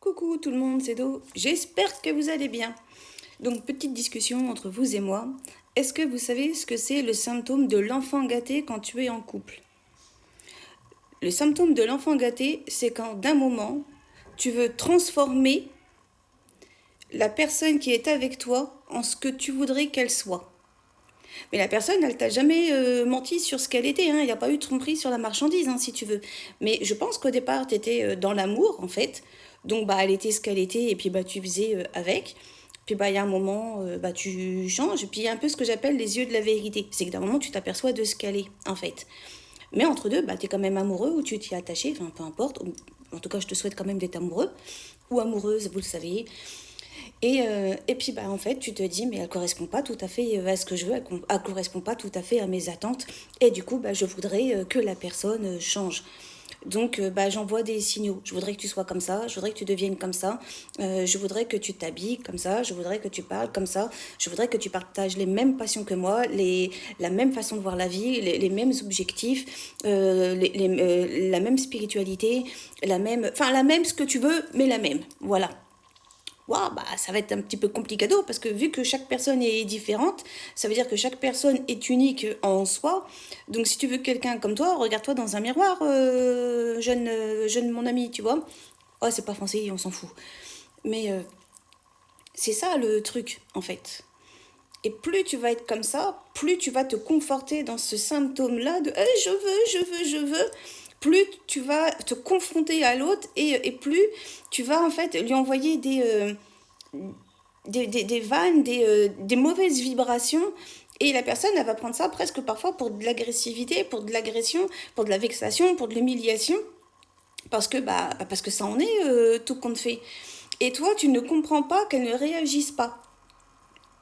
Coucou tout le monde, c'est Do. J'espère que vous allez bien. Donc, petite discussion entre vous et moi. Est-ce que vous savez ce que c'est le symptôme de l'enfant gâté quand tu es en couple? Le symptôme de l'enfant gâté, c'est quand d'un moment, tu veux transformer la personne qui est avec toi en ce que tu voudrais qu'elle soit. Mais la personne, elle t'a jamais menti sur ce qu'elle était, hein. Il n'y a pas eu de tromperie sur la marchandise, hein, si tu veux. Mais je pense qu'au départ, tu étais dans l'amour, en fait. Donc, bah, elle était ce qu'elle était, et puis bah, tu faisais avec. Puis bah, il y a un moment, bah, tu changes. Et puis il y a un peu ce que j'appelle les yeux de la vérité. C'est que d'un moment, tu t'aperçois de ce qu'elle est, en fait. Mais entre deux, bah, tu es quand même amoureux ou tu t'y es attaché, enfin peu importe. En tout cas, je te souhaite quand même d'être amoureux ou amoureuse, vous le savez. Et puis, bah, en fait, tu te dis, mais elle correspond pas tout à fait à ce que je veux, elle correspond pas tout à fait à mes attentes. Et du coup, bah, je voudrais que la personne change. Donc, bah, j'envoie des signaux. Je voudrais que tu sois comme ça, je voudrais que tu deviennes comme ça, je voudrais que tu t'habilles comme ça, je voudrais que tu parles comme ça, je voudrais que tu partages les mêmes passions que moi, la même façon de voir la vie, les mêmes objectifs, la même spiritualité, enfin la même ce que tu veux, mais la même. Voilà. Wow, bah, ça va être un petit peu complicado parce que vu que chaque personne est différente, ça veut dire que chaque personne est unique en soi. Donc si tu veux quelqu'un comme toi, regarde-toi dans un miroir, jeune mon ami, tu vois. Oh, c'est pas français, on s'en fout. Mais c'est ça le truc, en fait. Et plus tu vas être comme ça, plus tu vas te conforter dans ce symptôme-là de je veux, je veux, je veux. Plus tu vas te confronter à l'autre et plus tu vas en fait lui envoyer des vannes, des mauvaises vibrations. Et la personne, elle va prendre ça presque parfois pour de l'agressivité, pour de l'agression, pour de la vexation, pour de l'humiliation. Parce que ça en est tout compte fait. Et toi, tu ne comprends pas qu'elle ne réagisse pas.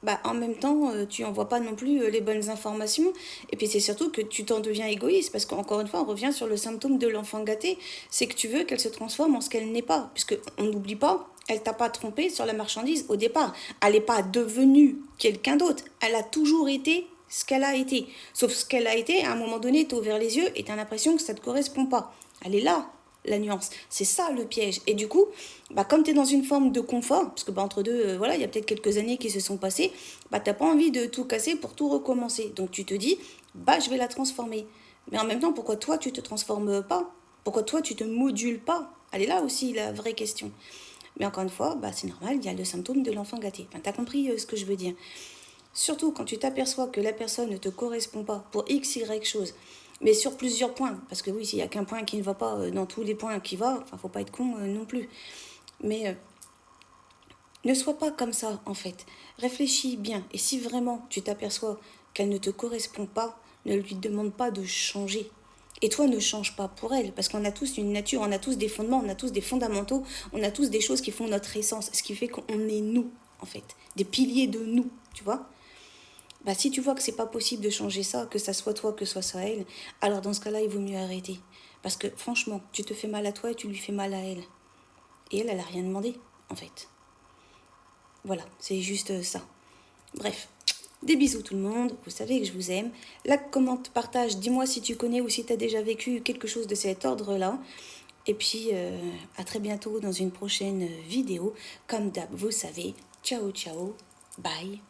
Bah, en même temps, tu n'envoies pas non plus les bonnes informations. Et puis c'est surtout que tu t'en deviens égoïste. Parce qu'encore une fois, on revient sur le symptôme de l'enfant gâté. C'est que tu veux qu'elle se transforme en ce qu'elle n'est pas. Puisque on n'oublie pas, elle t'a pas trompé sur la marchandise au départ. Elle n'est pas devenue quelqu'un d'autre. Elle a toujours été ce qu'elle a été. Sauf ce qu'elle a été, à un moment donné, tu as ouvert les yeux et tu as l'impression que ça ne te correspond pas. Elle est là, la nuance. C'est ça le piège. Et du coup, bah, comme tu es dans une forme de confort, parce que bah, entre deux, voilà, il y a peut-être quelques années qui se sont passées, bah, tu n'as pas envie de tout casser pour tout recommencer. Donc tu te dis, bah, je vais la transformer. Mais en même temps, pourquoi toi, tu te transformes pas? Pourquoi toi, tu te modules pas? Elle est là aussi la vraie question. Mais encore une fois, bah, c'est normal, il y a le symptôme de l'enfant gâté. Enfin, tu as compris ce que je veux dire. Surtout quand tu t'aperçois que la personne ne te correspond pas pour X, Y chose, mais sur plusieurs points, parce que oui, s'il n'y a qu'un point qui ne va pas dans tous les points qui va, enfin, faut pas être con non plus. Mais ne sois pas comme ça, en fait. Réfléchis bien. Et si vraiment tu t'aperçois qu'elle ne te correspond pas, ne lui demande pas de changer. Et toi, ne change pas pour elle, parce qu'on a tous une nature, on a tous des fondements, on a tous des fondamentaux, on a tous des choses qui font notre essence, ce qui fait qu'on est nous, en fait. Des piliers de nous, tu vois. Bah, si tu vois que c'est pas possible de changer ça, que ça soit toi, que ce soit ça elle, alors dans ce cas-là, il vaut mieux arrêter. Parce que franchement, tu te fais mal à toi et tu lui fais mal à elle. Et elle, elle a rien demandé, en fait. Voilà, c'est juste ça. Bref, des bisous tout le monde, vous savez que je vous aime. Like, commente, partage, dis-moi si tu connais ou si tu as déjà vécu quelque chose de cet ordre-là. Et puis, à très bientôt dans une prochaine vidéo. Comme d'hab, vous savez, ciao ciao, bye.